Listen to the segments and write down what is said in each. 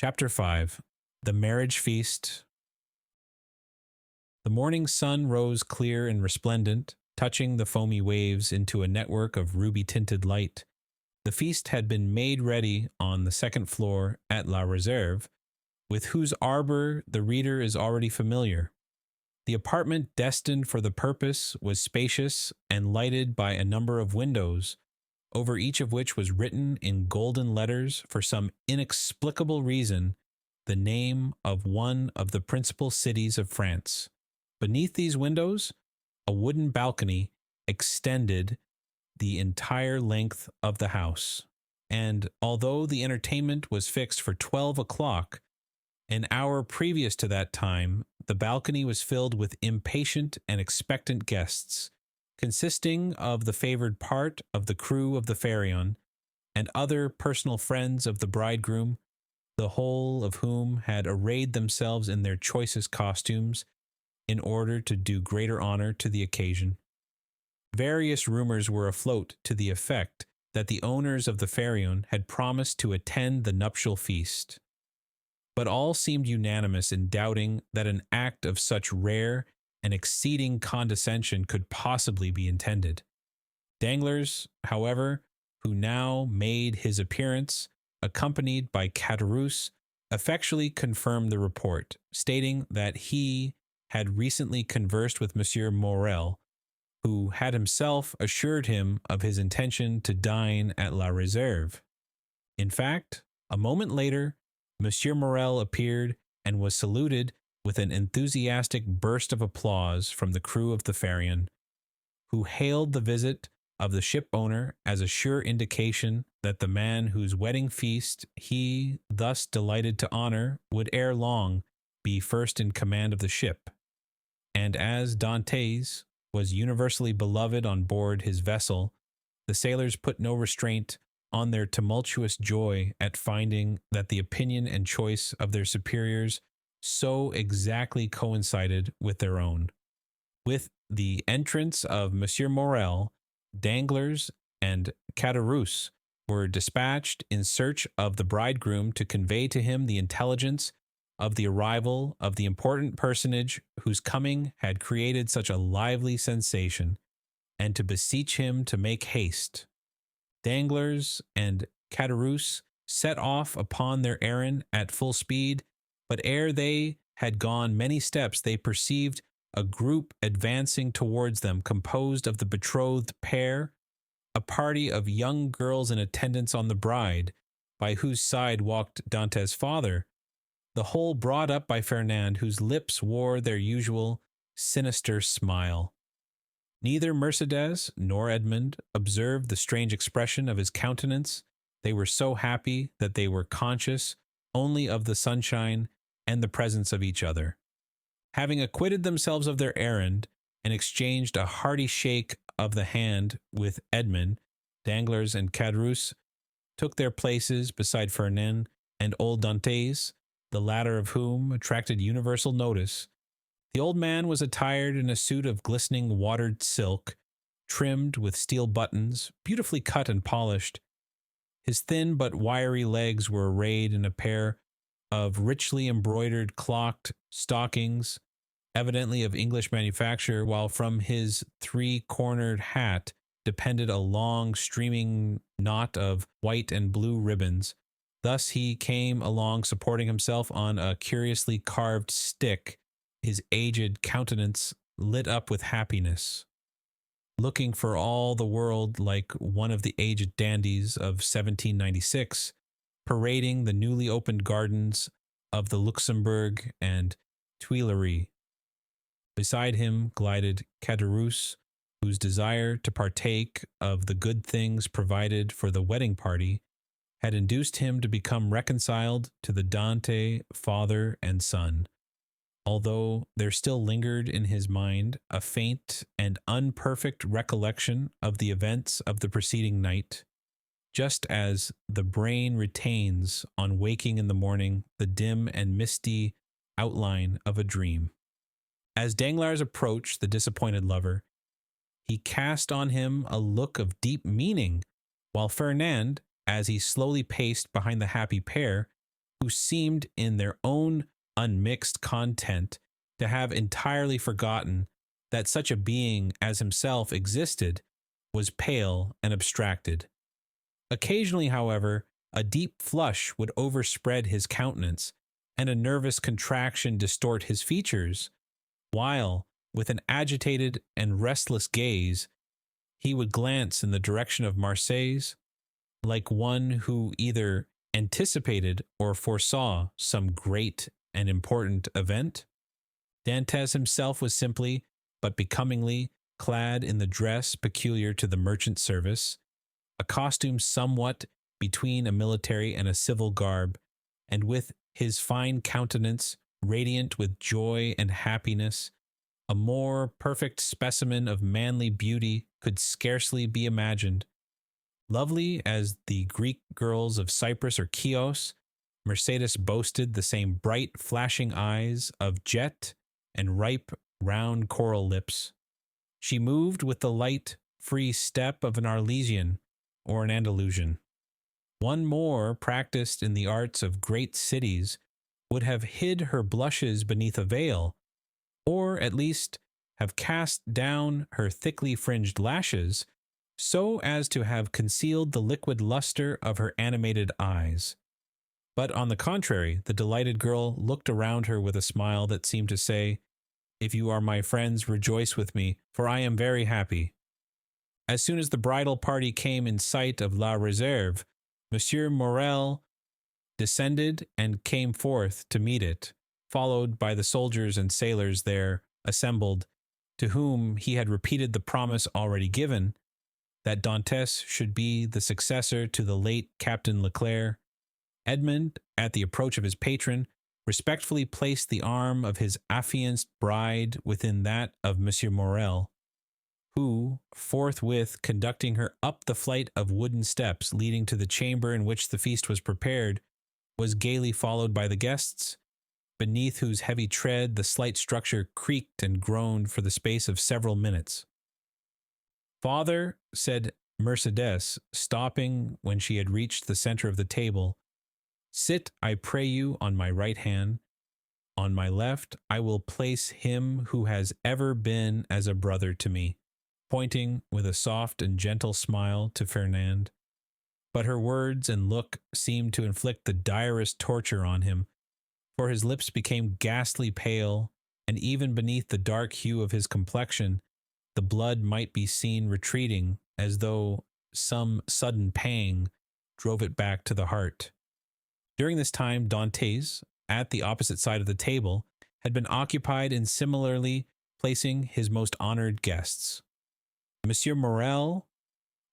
Chapter 5. The Marriage Feast. The morning sun rose clear and resplendent, touching the foamy waves into a network of ruby-tinted light. The feast had been made ready on the second floor at La Réserve, with whose arbor the reader is already familiar. The apartment destined for the purpose was spacious and lighted by a number of windows, over each of which was written in golden letters, for some inexplicable reason, the name of one of the principal cities of France. Beneath these windows, a wooden balcony extended the entire length of the house, and although the entertainment was fixed for 12 o'clock, an hour previous to that time, the balcony was filled with impatient and expectant guests, consisting of the favored part of the crew of the Pharaon and other personal friends of the bridegroom, the whole of whom had arrayed themselves in their choicest costumes in order to do greater honor to the occasion. Various rumors were afloat to the effect that the owners of the Pharaon had promised to attend the nuptial feast, but all seemed unanimous in doubting that an act of such rare and exceeding condescension could possibly be intended. Danglars, however, who now made his appearance, accompanied by Caderousse, effectually confirmed the report, stating that he had recently conversed with Monsieur Morel, who had himself assured him of his intention to dine at La Réserve. In fact, a moment later, Monsieur Morel appeared and was saluted with an enthusiastic burst of applause from the crew of the Pharaon, who hailed the visit of the ship owner as a sure indication that the man whose wedding feast he thus delighted to honor would ere long be first in command of the ship. And as Dantès was universally beloved on board his vessel, the sailors put no restraint on their tumultuous joy at finding that the opinion and choice of their superiors so exactly coincided with their own. With the entrance of Monsieur Morel, Danglars and Caderousse were dispatched in search of the bridegroom to convey to him the intelligence of the arrival of the important personage whose coming had created such a lively sensation, and to beseech him to make haste. Danglars and Caderousse set off upon their errand at full speed, but ere they had gone many steps they perceived a group advancing towards them, composed of the betrothed pair, a party of young girls in attendance on the bride, by whose side walked Dantès' father, the whole brought up by Fernand, whose lips wore their usual sinister smile. Neither Mercédès nor Edmond observed the strange expression of his countenance. They were so happy that they were conscious only of the sunshine and the presence of each other. Having acquitted themselves of their errand and exchanged a hearty shake of the hand with Edmond, Danglars and Caderousse took their places beside Fernand and old Dantès, the latter of whom attracted universal notice. The old man was attired in a suit of glistening watered silk, trimmed with steel buttons, beautifully cut and polished. His thin but wiry legs were arrayed in a pair of richly embroidered clocked stockings, evidently of English manufacture, while from his three-cornered hat depended a long streaming knot of white and blue ribbons. Thus he came along supporting himself on a curiously carved stick, his aged countenance lit up with happiness, looking for all the world like one of the aged dandies of 1796, parading the newly opened gardens of the Luxembourg and Tuileries. Beside him glided Caderousse, whose desire to partake of the good things provided for the wedding party had induced him to become reconciled to the Dante father and son, although there still lingered in his mind a faint and unperfect recollection of the events of the preceding night, just as the brain retains on waking in the morning the dim and misty outline of a dream. As Danglars approached the disappointed lover, he cast on him a look of deep meaning, while Fernand, as he slowly paced behind the happy pair, who seemed in their own unmixed content to have entirely forgotten that such a being as himself existed, was pale and abstracted. Occasionally, however, a deep flush would overspread his countenance, and a nervous contraction distort his features, while, with an agitated and restless gaze, he would glance in the direction of Marseilles, like one who either anticipated or foresaw some great and important event. Dantès himself was simply, but becomingly, clad in the dress peculiar to the merchant service, a costume somewhat between a military and a civil garb, and with his fine countenance radiant with joy and happiness, a more perfect specimen of manly beauty could scarcely be imagined. Lovely as the Greek girls of Cyprus or Chios, Mercedes boasted the same bright, flashing eyes of jet and ripe, round coral lips. She moved with the light, free step of an Arlesian or an Andalusian. One more practiced in the arts of great cities would have hid her blushes beneath a veil, or at least have cast down her thickly fringed lashes so as to have concealed the liquid luster of her animated eyes. But on the contrary, the delighted girl looked around her with a smile that seemed to say, "If you are my friends, rejoice with me, for I am very happy." As soon as the bridal party came in sight of La Réserve, Monsieur Morel descended and came forth to meet it, followed by the soldiers and sailors there assembled, to whom he had repeated the promise already given, that Dantès should be the successor to the late Captain Leclerc. Edmond, at the approach of his patron, respectfully placed the arm of his affianced bride within that of Monsieur Morel, who, forthwith conducting her up the flight of wooden steps leading to the chamber in which the feast was prepared, was gaily followed by the guests, beneath whose heavy tread the slight structure creaked and groaned for the space of several minutes. "Father," said Mercédès, stopping when she had reached the center of the table, "sit, I pray you, on my right hand. On my left I will place him who has ever been as a brother to me," pointing with a soft and gentle smile to Fernand. But her words and look seemed to inflict the direst torture on him, for his lips became ghastly pale, and even beneath the dark hue of his complexion, the blood might be seen retreating as though some sudden pang drove it back to the heart. During this time, Dantès, at the opposite side of the table, had been occupied in similarly placing his most honored guests. Monsieur Morel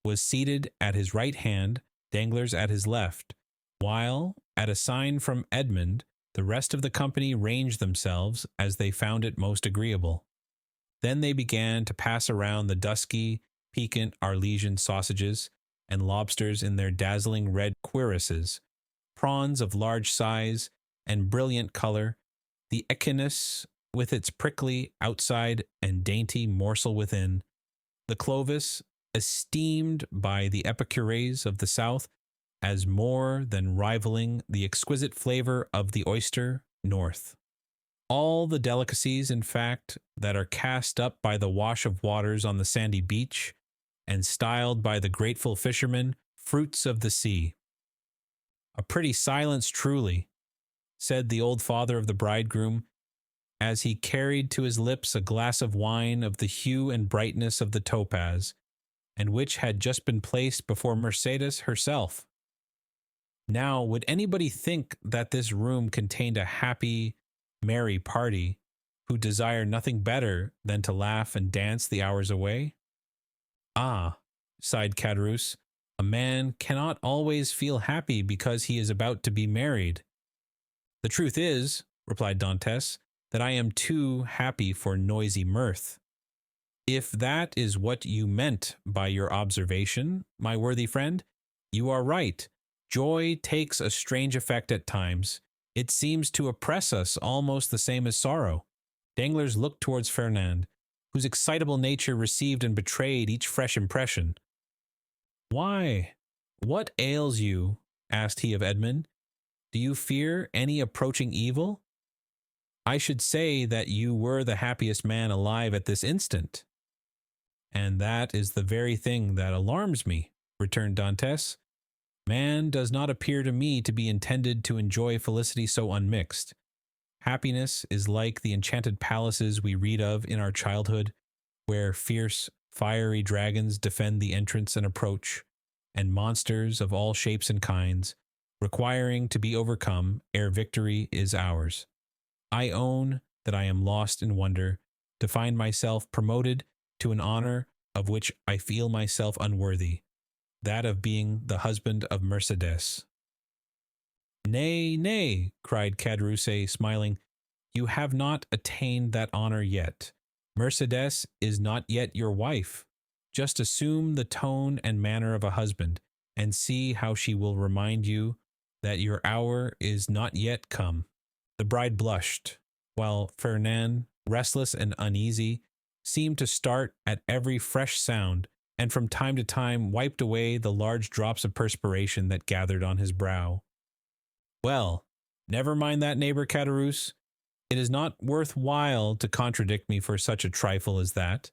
was seated at his right hand, Danglars at his left, while, at a sign from Edmond, the rest of the company ranged themselves as they found it most agreeable. Then they began to pass around the dusky, piquant Arlesian sausages and lobsters in their dazzling red cuirasses, prawns of large size and brilliant color, the echinus with its prickly outside and dainty morsel within, the Clovis, esteemed by the epicures of the South as more than rivaling the exquisite flavor of the oyster North. All the delicacies, in fact, that are cast up by the wash of waters on the sandy beach, and styled by the grateful fishermen fruits of the sea. "A pretty silence, truly," said the old father of the bridegroom, as he carried to his lips a glass of wine of the hue and brightness of the topaz, and which had just been placed before Mercédès herself. Now, would anybody think that this room contained a happy, merry party, who desire nothing better than to laugh and dance the hours away? "Ah," sighed Caderousse, "a man cannot always feel happy because he is about to be married." "The truth is," replied Dantès, "that I am too happy for noisy mirth." "If that is what you meant by your observation, my worthy friend, you are right. Joy takes a strange effect at times. It seems to oppress us almost the same as sorrow." Danglars looked towards Fernand, whose excitable nature received and betrayed each fresh impression. "Why, what ails you?" asked he of Edmond. Do you fear any approaching evil? I should say that you were the happiest man alive at this instant. And that is the very thing that alarms me, returned Dantes. Man does not appear to me to be intended to enjoy felicity so unmixed. Happiness is like the enchanted palaces we read of in our childhood, where fierce, fiery dragons defend the entrance and approach, and monsters of all shapes and kinds, requiring to be overcome ere victory is ours. I own that I am lost in wonder to find myself promoted to an honor of which I feel myself unworthy, that of being the husband of Mercedes. Nay, nay, cried Caderousse, smiling, you have not attained that honor yet. Mercedes is not yet your wife. Just assume the tone and manner of a husband, and see how she will remind you that your hour is not yet come. The bride blushed, while Fernand, restless and uneasy, seemed to start at every fresh sound, and from time to time wiped away the large drops of perspiration that gathered on his brow. Well, never mind that, neighbor Caderousse. It is not worth while to contradict me for such a trifle as that.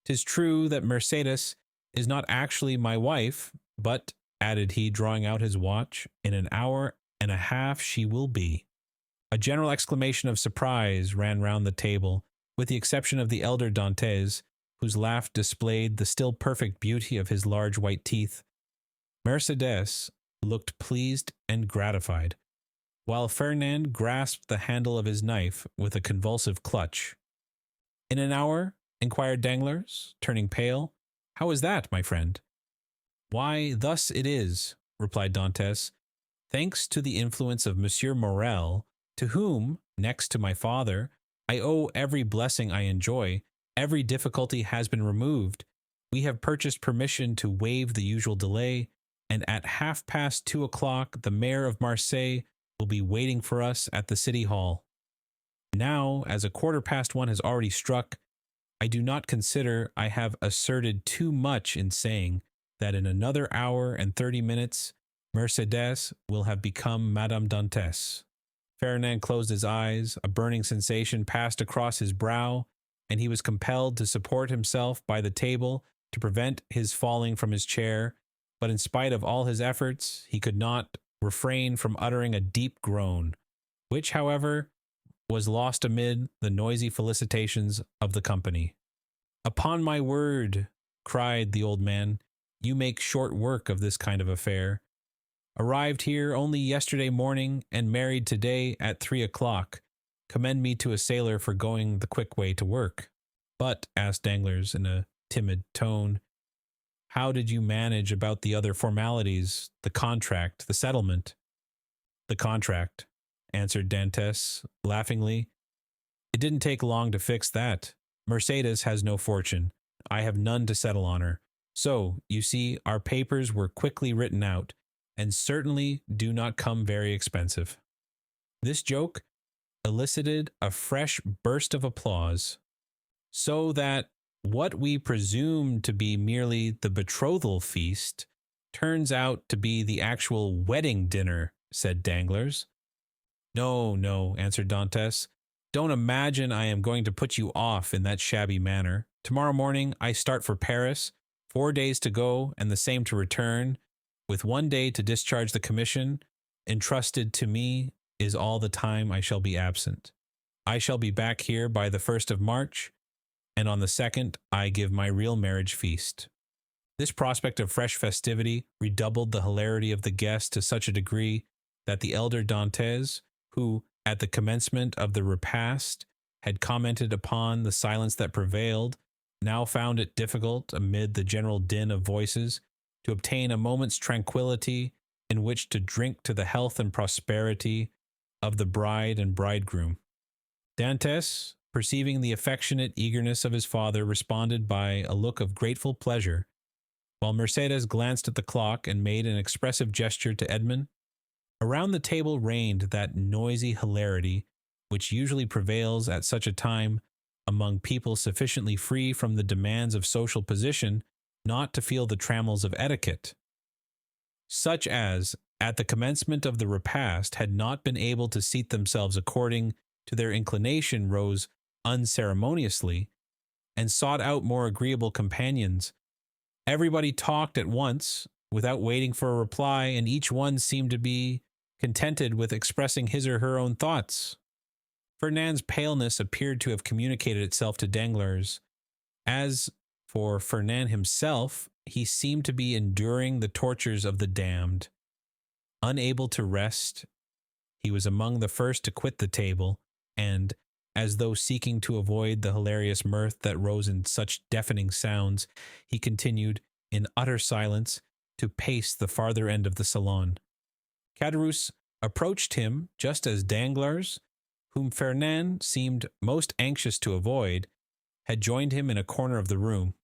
'Tis true that Mercedes is not actually my wife, but, added he, drawing out his watch, in an hour and a half she will be. A general exclamation of surprise ran round the table, with the exception of the elder Dantes, whose laugh displayed the still perfect beauty of his large white teeth. Mercedes looked pleased and gratified, while Fernand grasped the handle of his knife with a convulsive clutch. In an hour? Inquired Danglars, turning pale. How is that, my friend? Why, thus it is, replied Dantes. Thanks to the influence of Monsieur Morel, to whom, next to my father, I owe every blessing I enjoy, every difficulty has been removed. We have purchased permission to waive the usual delay, and at 2:30 the mayor of Marseille will be waiting for us at the city hall. Now, as 1:15 has already struck, I do not consider I have asserted too much in saying that in another hour and 30 minutes, Mercedes will have become Madame Dantes. Fernand closed his eyes, a burning sensation passed across his brow, and he was compelled to support himself by the table to prevent his falling from his chair, but in spite of all his efforts, he could not refrain from uttering a deep groan, which, however, was lost amid the noisy felicitations of the company. Upon my word, cried the old man, you make short work of this kind of affair. Arrived here only yesterday morning and married today at 3:00. Commend me to a sailor for going the quick way to work. But, asked Danglars in a timid tone, how did you manage about the other formalities, the contract, the settlement? The contract, answered Dantes, laughingly. It didn't take long to fix that. Mercedes has no fortune. I have none to settle on her. So, you see, our papers were quickly written out, and certainly do not come very expensive. This joke elicited a fresh burst of applause, so that what we presume to be merely the betrothal feast turns out to be the actual wedding dinner, said Danglars. No, no, answered Dantes. Don't imagine I am going to put you off in that shabby manner. Tomorrow morning I start for Paris, 4 days to go and the same to return, with 1 day to discharge the commission entrusted to me is all the time I shall be absent. I shall be back here by the 1st of March, and on the 2nd I give my real marriage feast. This prospect of fresh festivity redoubled the hilarity of the guests to such a degree that the elder Dantes, who, at the commencement of the repast, had commented upon the silence that prevailed, now found it difficult, amid the general din of voices, to obtain a moment's tranquillity in which to drink to the health and prosperity of the bride and bridegroom. Dantes, perceiving the affectionate eagerness of his father, responded by a look of grateful pleasure, while Mercedes glanced at the clock and made an expressive gesture to Edmond. Around the table reigned that noisy hilarity which usually prevails at such a time among people sufficiently free from the demands of social position not to feel the trammels of etiquette, such as at the commencement of the repast, had not been able to seat themselves according to their inclination, rose unceremoniously, and sought out more agreeable companions. Everybody talked at once, without waiting for a reply, and each one seemed to be contented with expressing his or her own thoughts. Fernand's paleness appeared to have communicated itself to Danglars. As for Fernand himself, he seemed to be enduring the tortures of the damned. Unable to rest, he was among the first to quit the table, and, as though seeking to avoid the hilarious mirth that rose in such deafening sounds, he continued, in utter silence, to pace the farther end of the salon. Caderousse approached him just as Danglars, whom Fernand seemed most anxious to avoid, had joined him in a corner of the room.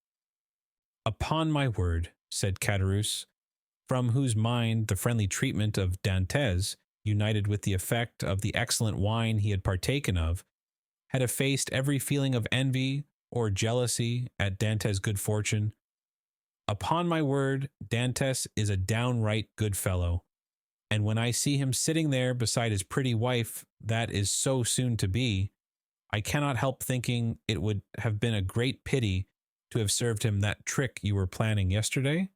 "Upon my word," said Caderousse, from whose mind the friendly treatment of Dantès, united with the effect of the excellent wine he had partaken of, had effaced every feeling of envy or jealousy at Dantès' good fortune. "Upon my word, Dantès is a downright good fellow, and when I see him sitting there beside his pretty wife that is so soon to be, I cannot help thinking it would have been a great pity to have served him that trick you were planning yesterday."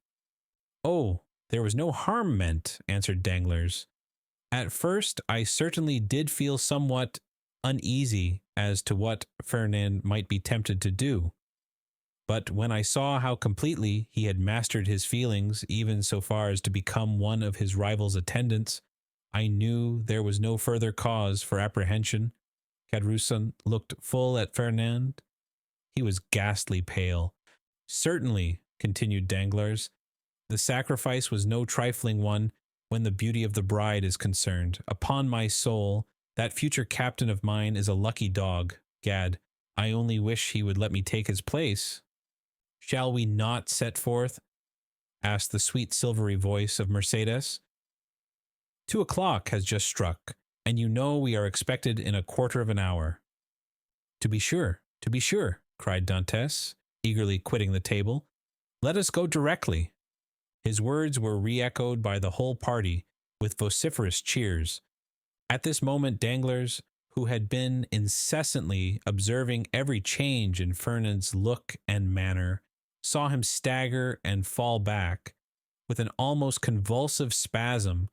"Oh, there was no harm meant," answered Danglars. "At first I certainly did feel somewhat uneasy as to what Fernand might be tempted to do. But when I saw how completely he had mastered his feelings, even so far as to become one of his rival's attendants, I knew there was no further cause for apprehension." Caderousse looked full at Fernand. He was ghastly pale. "Certainly," continued Danglars, "the sacrifice was no trifling one when the beauty of the bride is concerned. Upon my soul, that future captain of mine is a lucky dog. Gad, I only wish he would let me take his place." "Shall we not set forth?" asked the sweet silvery voice of Mercédès. 2 o'clock has just struck, and you know we are expected in a quarter of an hour." To be sure," cried Dantès, eagerly quitting the table. "Let us go directly." His words were re-echoed by the whole party, with vociferous cheers. At this moment Danglars, who had been incessantly observing every change in Fernand's look and manner, saw him stagger and fall back, with an almost convulsive spasm,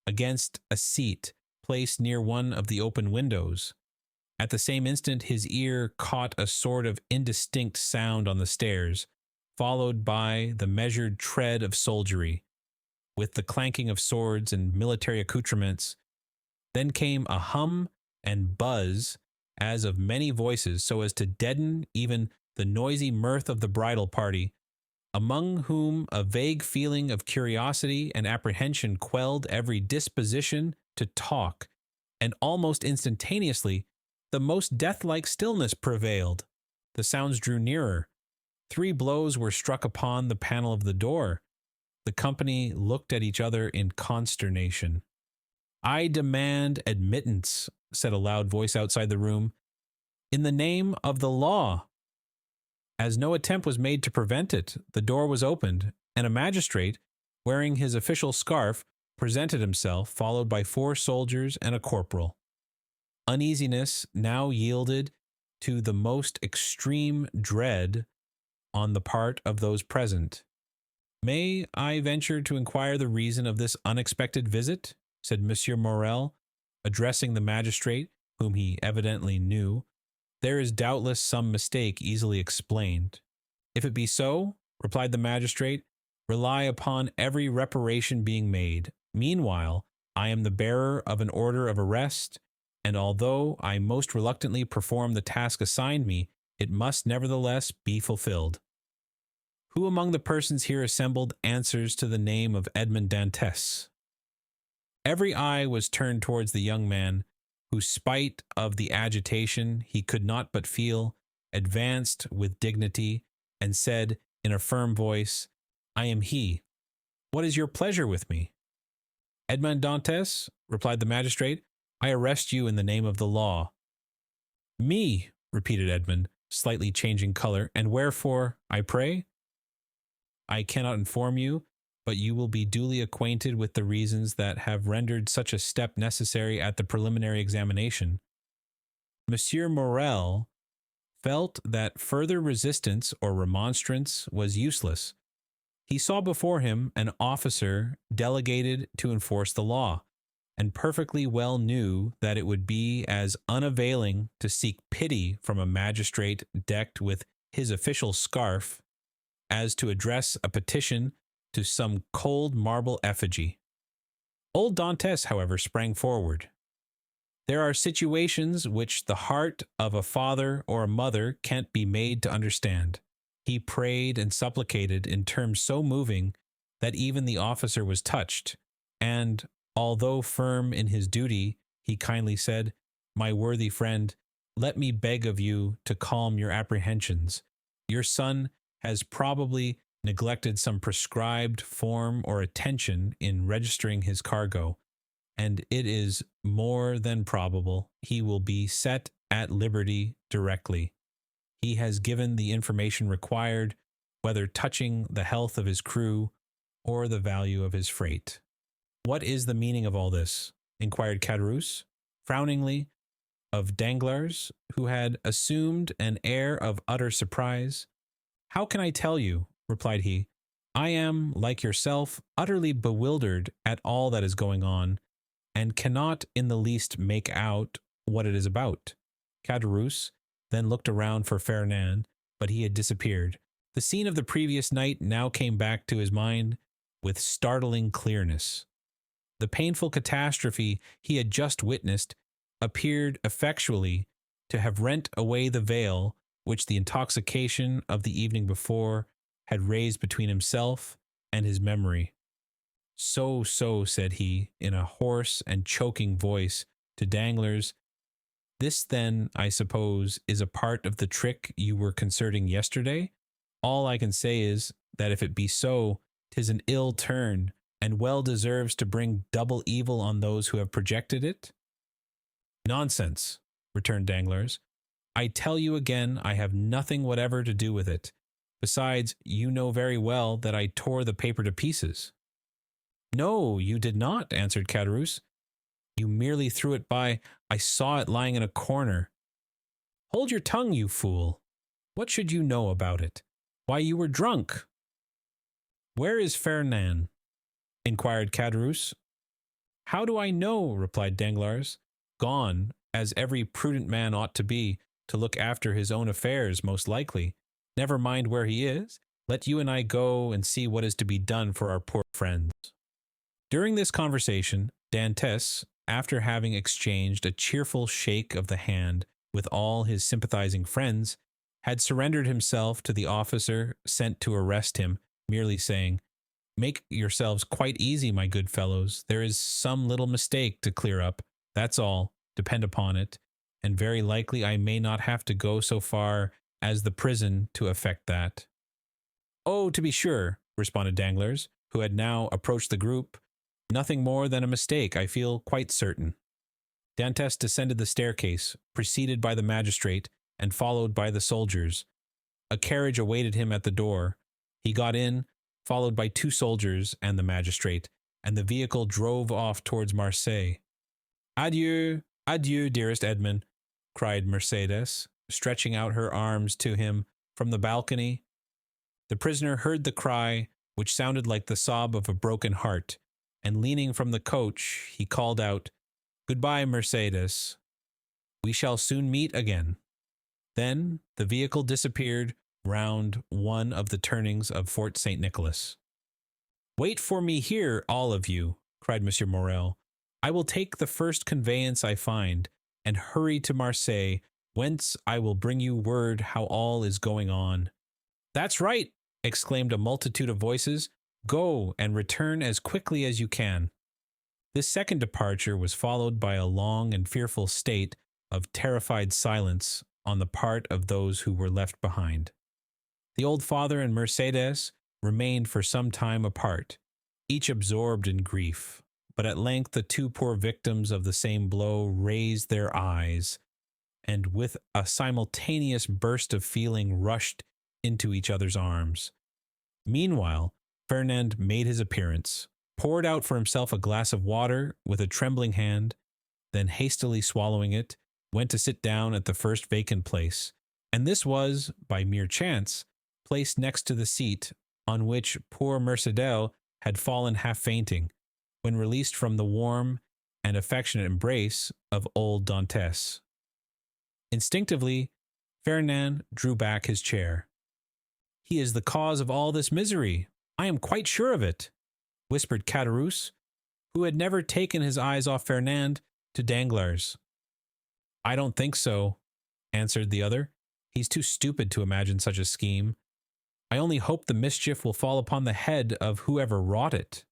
against a seat placed near one of the open windows. At the same instant his ear caught a sort of indistinct sound on the stairs, followed by the measured tread of soldiery, with the clanking of swords and military accoutrements. Then came a hum and buzz as of many voices, so as to deaden even the noisy mirth of the bridal party, among whom a vague feeling of curiosity and apprehension quelled every disposition to talk, and almost instantaneously the most death-like stillness prevailed. The sounds drew nearer. 3 blows were struck upon the panel of the door. The company looked at each other in consternation. "I demand admittance," said a loud voice outside the room. "In the name of the law." As no attempt was made to prevent it, the door was opened, and a magistrate, wearing his official scarf, presented himself, followed by 4 soldiers and a corporal. Uneasiness now yielded to the most extreme dread on the part of those present. "May I venture to inquire the reason of this unexpected visit?" said Monsieur Morrel, addressing the magistrate, whom he evidently knew. "There is doubtless some mistake easily explained." "If it be so," replied the magistrate, "rely upon every reparation being made. Meanwhile, I am the bearer of an order of arrest, and although I most reluctantly perform the task assigned me, it must nevertheless be fulfilled. Who among the persons here assembled answers to the name of Edmond Dantès?" Every eye was turned towards the young man, who, spite of the agitation he could not but feel, advanced with dignity, and said in a firm voice, "I am he. What is your pleasure with me?" "Edmond Dantès," replied the magistrate, "I arrest you in the name of the law." "Me," repeated Edmond, slightly changing color, "and wherefore, I pray?" "I cannot inform you, but you will be duly acquainted with the reasons that have rendered such a step necessary at the preliminary examination. Monsieur Morel felt that further resistance or remonstrance was useless. He saw before him an officer delegated to enforce the law, and perfectly well knew that it would be as unavailing to seek pity from a magistrate decked with his official scarf as to address a petition to some cold marble effigy. Old Dantes, however, sprang forward. There are situations which the heart of a father or a mother can't be made to understand. He prayed and supplicated in terms so moving that even the officer was touched, and, although firm in his duty, he kindly said, "My worthy friend, let me beg of you to calm your apprehensions. Your son has probably neglected some prescribed form or attention in registering his cargo, and it is more than probable he will be set at liberty directly. He has given the information required, whether touching the health of his crew or the value of his freight." "What is the meaning of all this?" inquired Caderousse, frowningly, of Danglars, who had assumed an air of utter surprise. "How can I tell you?" replied he. "I am, like yourself, utterly bewildered at all that is going on, and cannot in the least make out what it is about." Caderousse then looked around for Fernand, but he had disappeared. The scene of the previous night now came back to his mind with startling clearness. The painful catastrophe he had just witnessed appeared effectually to have rent away the veil which the intoxication of the evening before had raised between himself and his memory. So, said he, in a hoarse and choking voice to Danglars, "this then, I suppose, is a part of the trick you were concerting yesterday? All I can say is, that if it be so, 'tis an ill turn, and well deserves to bring double evil on those who have projected it." "Nonsense," returned Danglars. "I tell you again, I have nothing whatever to do with it. Besides, you know very well that I tore the paper to pieces." "No, you did not," answered Caderousse. "You merely threw it by. I saw it lying in a corner." "Hold your tongue, you fool. What should you know about it? Why, you were drunk." "Where is Fernand?" inquired Caderousse. "How do I know?" replied Danglars. "Gone, as every prudent man ought to be, to look after his own affairs, most likely. Never mind where he is. Let you and I go and see what is to be done for our poor friends." During this conversation, Dantes, after having exchanged a cheerful shake of the hand with all his sympathizing friends, had surrendered himself to the officer sent to arrest him, merely saying, "Make yourselves quite easy, my good fellows. There is some little mistake to clear up, that's all, depend upon it, and very likely I may not have to go so far as the prison to effect that." "Oh, to be sure," responded Danglars, who had now approached the group. "Nothing more than a mistake, I feel quite certain." Dantes descended the staircase, preceded by the magistrate and followed by the soldiers. A carriage awaited him at the door. He got in, followed by 2 soldiers and the magistrate, and the vehicle drove off towards Marseille. "Adieu, adieu, dearest Edmond," cried Mercédès, stretching out her arms to him from the balcony. The prisoner heard the cry, which sounded like the sob of a broken heart, and leaning from the coach, he called out, "Goodbye, Mercédès. We shall soon meet again." Then the vehicle disappeared round one of the turnings of Fort St. Nicholas. "Wait for me here, all of you," cried Monsieur Morel. "I will take the first conveyance I find, and hurry to Marseille, whence I will bring you word how all is going on." "That's right," exclaimed a multitude of voices. "Go, and return as quickly as you can." This second departure was followed by a long and fearful state of terrified silence on the part of those who were left behind. The old father and Mercédès remained for some time apart, each absorbed in grief, but at length the 2 poor victims of the same blow raised their eyes, and with a simultaneous burst of feeling rushed into each other's arms. Meanwhile, Fernand made his appearance, poured out for himself a glass of water with a trembling hand, then hastily swallowing it, went to sit down at the first vacant place, and this was, by mere chance, placed next to the seat on which poor Mercedel had fallen half fainting, when released from the warm and affectionate embrace of old Dantes. Instinctively, Fernand drew back his chair. "He is the cause of all this misery. I am quite sure of it," whispered Caderousse, who had never taken his eyes off Fernand to Danglars. "I don't think so," answered the other. "He's too stupid to imagine such a scheme. I only hope the mischief will fall upon the head of whoever wrought it."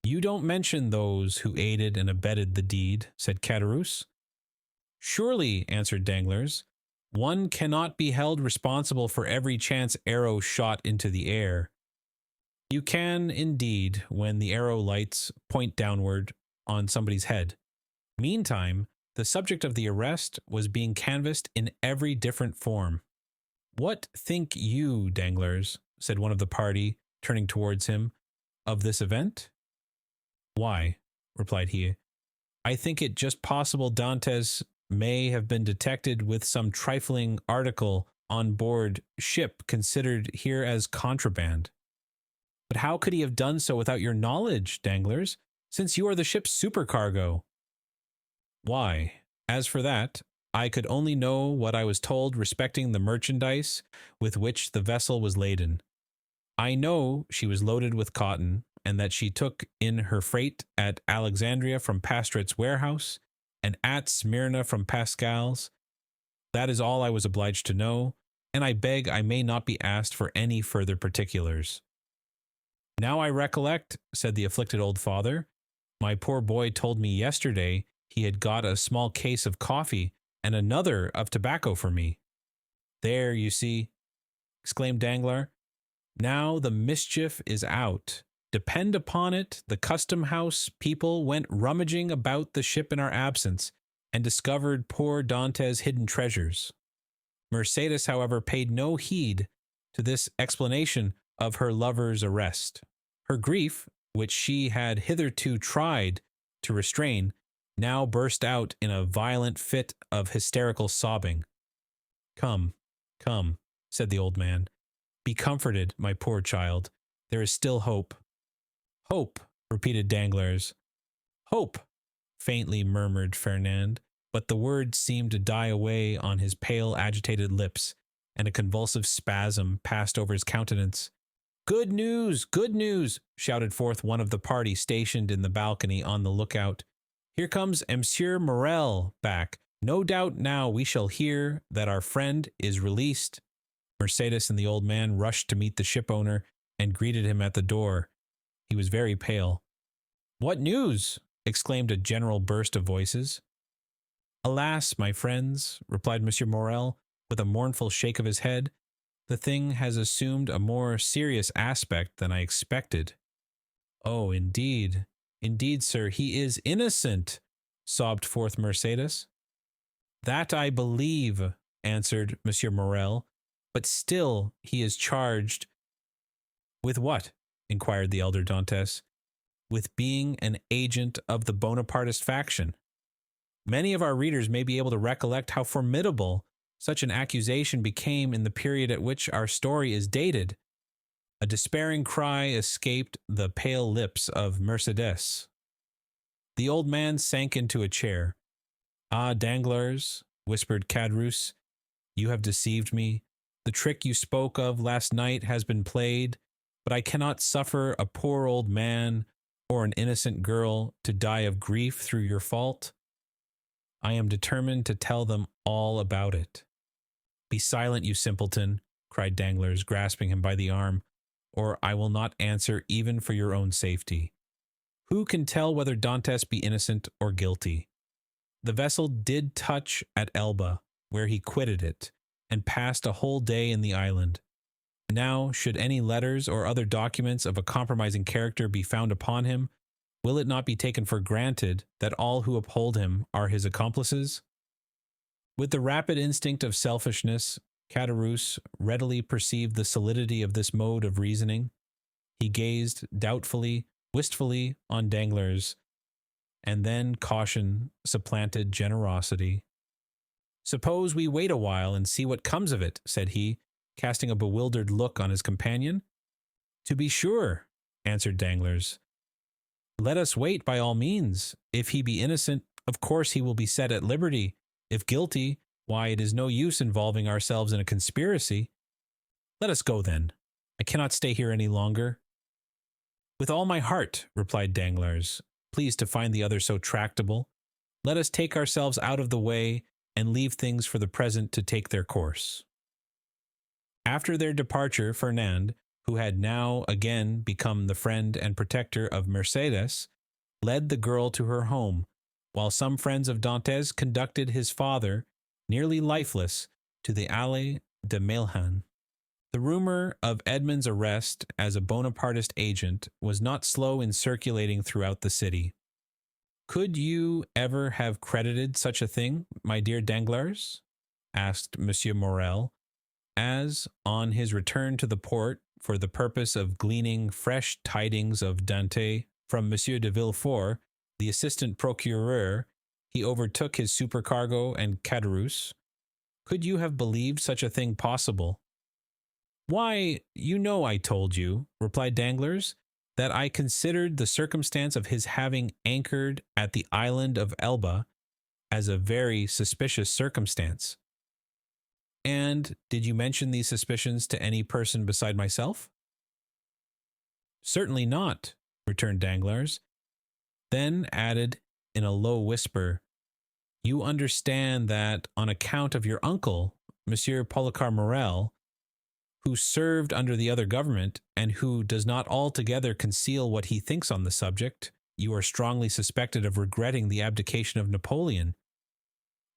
"You don't mention those who aided and abetted the deed," said Caderousse. "Surely," answered Danglars, "one cannot be held responsible for every chance arrow shot into the air." "You can, indeed, when the arrow lights point downward on somebody's head." Meantime, the subject of the arrest was being canvassed in every different form. "What think you, Danglars," said one of the party, turning towards him, "of this event?" "Why," replied he, "I think it just possible Dantes may have been detected with some trifling article on board ship considered here as contraband." "But how could he have done so without your knowledge, Danglars, since you are the ship's supercargo?" "Why, as for that, I could only know what I was told respecting the merchandise with which the vessel was laden. I know she was loaded with cotton, and that she took in her freight at Alexandria from Pastret's warehouse, and at Smyrna from Pascal's. That is all I was obliged to know, and I beg I may not be asked for any further particulars." "Now I recollect," said the afflicted old father, "my poor boy told me yesterday he had got a small case of coffee and another of tobacco for me." "There, you see," exclaimed Danglars. "Now the mischief is out. Depend upon it, the custom-house people went rummaging about the ship in our absence, and discovered poor Dantes' hidden treasures." Mercedes, however, paid no heed to this explanation of her lover's arrest. Her grief, which she had hitherto tried to restrain, now burst out in a violent fit of hysterical sobbing. "Come, come," said the old man. "Be comforted, my poor child. There is still hope." "Hope," repeated Danglars. "Hope," faintly murmured Fernand, but the words seemed to die away on his pale, agitated lips, and a convulsive spasm passed over his countenance. "Good news! Good news!" shouted forth one of the party stationed in the balcony on the lookout. "Here comes Monsieur Morrel back. No doubt now we shall hear that our friend is released." Mercedes and the old man rushed to meet the shipowner and greeted him at the door. He was very pale. "What news?" exclaimed a general burst of voices. "Alas, my friends," replied Monsieur Morrel, with a mournful shake of his head, "the thing has assumed a more serious aspect than I expected." "Oh, indeed, indeed, sir, he is innocent," sobbed forth Mercedes. "That I believe," answered Monsieur Morrel, "but still he is charged—" "With what?" inquired the elder Dantes. "With being an agent of the Bonapartist faction. Many of our readers may be able to recollect how formidable such an accusation became in the period at which our story is dated. A despairing cry escaped the pale lips of Mercedes. The old man sank into a chair. "Ah, Danglars," whispered Caderousse, "you have deceived me. The trick you spoke of last night has been played, but I cannot suffer a poor old man or an innocent girl to die of grief through your fault. I am determined to tell them all about it." "Be silent, you simpleton," cried Danglars, grasping him by the arm, "or I will not answer even for your own safety. Who can tell whether Dantes be innocent or guilty? The vessel did touch at Elba, where he quitted it, and passed a whole day in the island. Now, should any letters or other documents of a compromising character be found upon him, will it not be taken for granted that all who uphold him are his accomplices?" With the rapid instinct of selfishness, Caderousse readily perceived the solidity of this mode of reasoning. He gazed doubtfully, wistfully on Danglars, and then caution supplanted generosity. "Suppose we wait a while and see what comes of it," said he, casting a bewildered look on his companion. "To be sure," answered Danglars. "Let us wait by all means. If he be innocent, of course he will be set at liberty. If guilty, why, it is no use involving ourselves in a conspiracy. Let us go then. I cannot stay here any longer." "With all my heart," replied Danglars, pleased to find the other so tractable. "Let us take ourselves out of the way and leave things for the present to take their course." After their departure, Fernand, who had now again become the friend and protector of Mercédès, led the girl to her home, while some friends of Dantès conducted his father, nearly lifeless, to the Allée de Mailhan. The rumor of Edmond's arrest as a Bonapartist agent was not slow in circulating throughout the city. "Could you ever have credited such a thing, my dear Danglars?" asked Monsieur Morrel, as, on his return to the port for the purpose of gleaning fresh tidings of Dantès from Monsieur de Villefort, the assistant procureur, he overtook his supercargo and Caderousse. "Could you have believed such a thing possible?" "Why, you know I told you," replied Danglars, "that I considered the circumstance of his having anchored at the island of Elba as a very suspicious circumstance." "And did you mention these suspicions to any person beside myself?" "Certainly not," returned Danglars, then added in a low whisper, "You understand that on account of your uncle, Monsieur Policar Morel, who served under the other government, and who does not altogether conceal what he thinks on the subject, you are strongly suspected of regretting the abdication of Napoleon.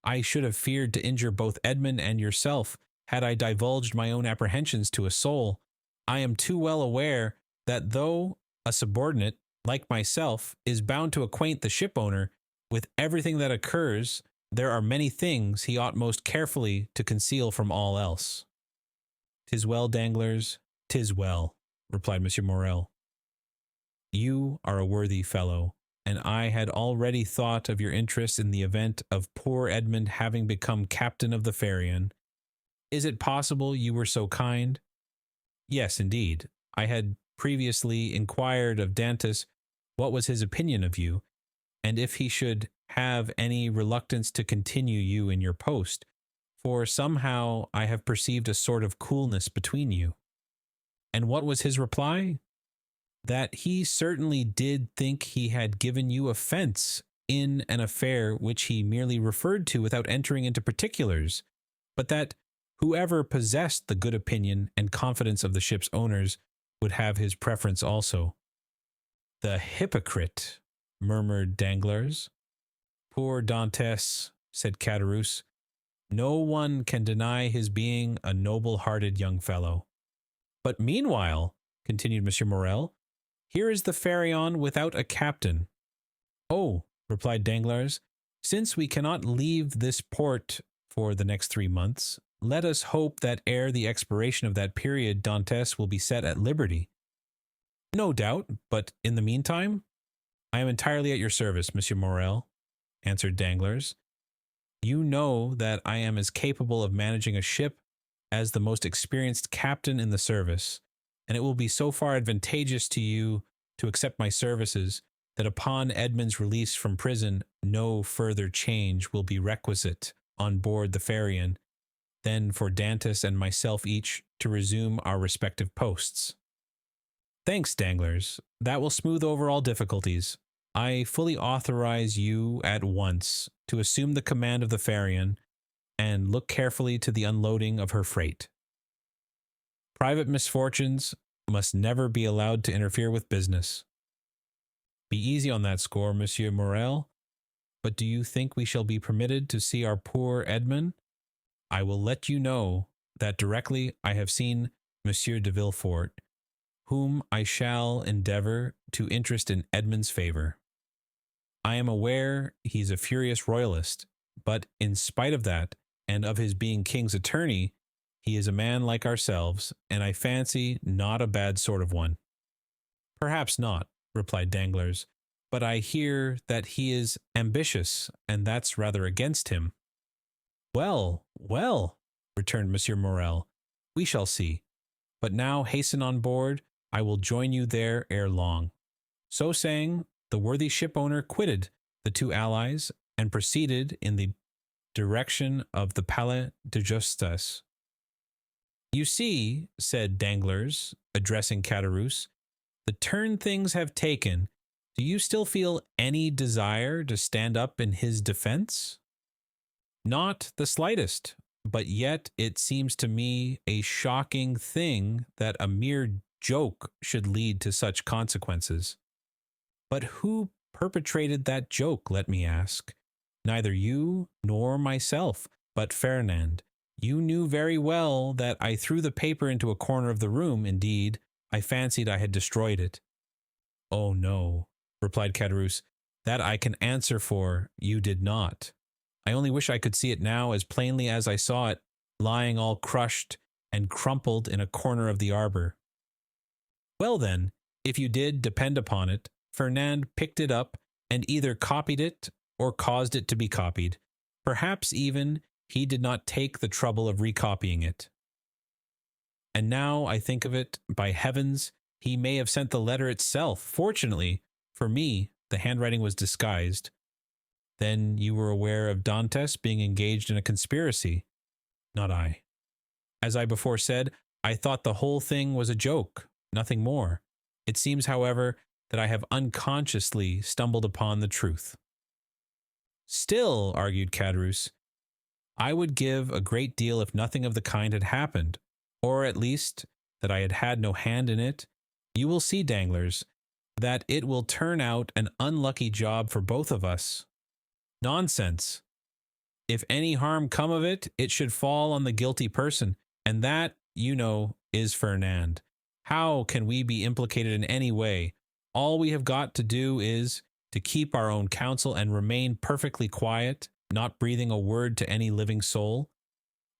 I should have feared to injure both Edmond and yourself, had I divulged my own apprehensions to a soul. I am too well aware that though a subordinate, like myself, is bound to acquaint the shipowner with everything that occurs, there are many things he ought most carefully to conceal from all else." "'Tis well, Danglars, 'tis well," replied Monsieur Morrel. "You are a worthy fellow, and I had already thought of your interest in the event of poor Edmond having become captain of the Pharaon. Is it possible you were so kind?" "Yes, indeed. I had previously inquired of Dantès what was his opinion of you, and if he should have any reluctance to continue you in your post, for somehow I have perceived a sort of coolness between you." "And what was his reply?" "That he certainly did think he had given you offence in an affair which he merely referred to without entering into particulars, but that whoever possessed the good opinion and confidence of the ship's owners would have his preference also." "The hypocrite!" murmured Danglars. "Poor Dantès," said Caderousse. "No one can deny his being a noble-hearted young fellow." "But meanwhile," continued Monsieur Morrel, "here is the Pharaon without a captain." "Oh," replied Danglars, "since we cannot leave this port for the next 3 months, let us hope that ere the expiration of that period Dantès will be set at liberty." "No doubt, but in the meantime—" "I am entirely at your service, Monsieur Morrel," answered Danglars. "You know that I am as capable of managing a ship as the most experienced captain in the service, and it will be so far advantageous to you to accept my services that upon Edmond's release from prison no further change will be requisite on board the Pharaon than for Dantès and myself each to resume our respective posts." "Thanks, Danglars. That will smooth over all difficulties. I fully authorize you at once to assume the command of the Pharaon and look carefully to the unloading of her freight. Private misfortunes must never be allowed to interfere with business." "Be easy on that score, Monsieur Morrel. But do you think we shall be permitted to see our poor Edmond?" "I will let you know that directly I have seen Monsieur de Villefort, whom I shall endeavour to interest in Edmond's favour. I am aware he is a furious royalist, but in spite of that, and of his being king's attorney, he is a man like ourselves, and I fancy not a bad sort of one." Perhaps not, replied Danglars, but I hear that he is ambitious, and that's rather against him. Well, well, returned Monsieur Morrel, we shall see. But now hasten on board, I will join you there ere long. So saying, the worthy ship-owner quitted the two allies and proceeded in the direction of the Palais de Justice. You see, said Danglars, addressing Caderousse, the turn things have taken. Do you still feel any desire to stand up in his defense? Not the slightest, but yet it seems to me a shocking thing that a mere joke should lead to such consequences. But who perpetrated that joke, let me ask? Neither you nor myself, but Fernand. You knew very well that I threw the paper into a corner of the room. Indeed, I fancied I had destroyed it. Oh, no, replied Caderousse, that I can answer for. You did not. I only wish I could see it now as plainly as I saw it, lying all crushed and crumpled in a corner of the arbor. Well then, if you did, depend upon it, Fernand picked it up and either copied it or caused it to be copied. Perhaps even he did not take the trouble of recopying it. And now I think of it, by heavens, he may have sent the letter itself. Fortunately for me, the handwriting was disguised. Then you were aware of Dantès being engaged in a conspiracy? Not I. As I before said, I thought the whole thing was a joke, nothing more. It seems, however, that I have unconsciously stumbled upon the truth. Still, argued Caderousse, I would give a great deal if nothing of the kind had happened, or at least that I had had no hand in it. You will see, Danglars, that it will turn out an unlucky job for both of us. Nonsense. If any harm come of it, it should fall on the guilty person, and that, you know, is Fernand. How can we be implicated in any way? All we have got to do is to keep our own counsel and remain perfectly quiet, not breathing a word to any living soul,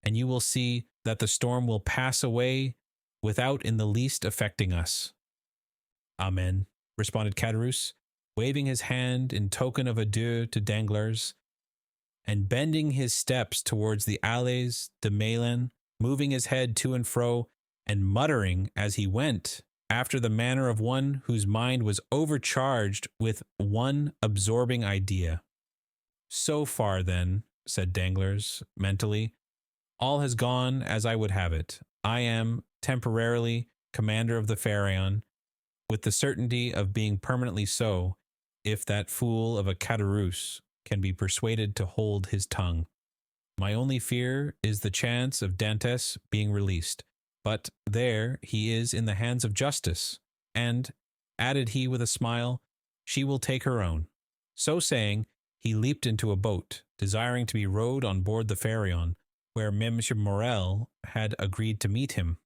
and you will see that the storm will pass away without in the least affecting us. Amen, responded Caderousse, waving his hand in token of adieu to Danglars, and bending his steps towards the Allées de Meilhan, moving his head to and fro, and muttering as he went, after the manner of one whose mind was overcharged with one absorbing idea. So far, then, said Danglars, mentally, all has gone as I would have it. I am, temporarily, commander of the Pharaon, with the certainty of being permanently so, if that fool of a Caderousse can be persuaded to hold his tongue. My only fear is the chance of Dantès being released, but there he is in the hands of justice, and, added he with a smile, she will take her own. So saying, he leaped into a boat, desiring to be rowed on board the Pharaon, where Monsieur Morrel had agreed to meet him.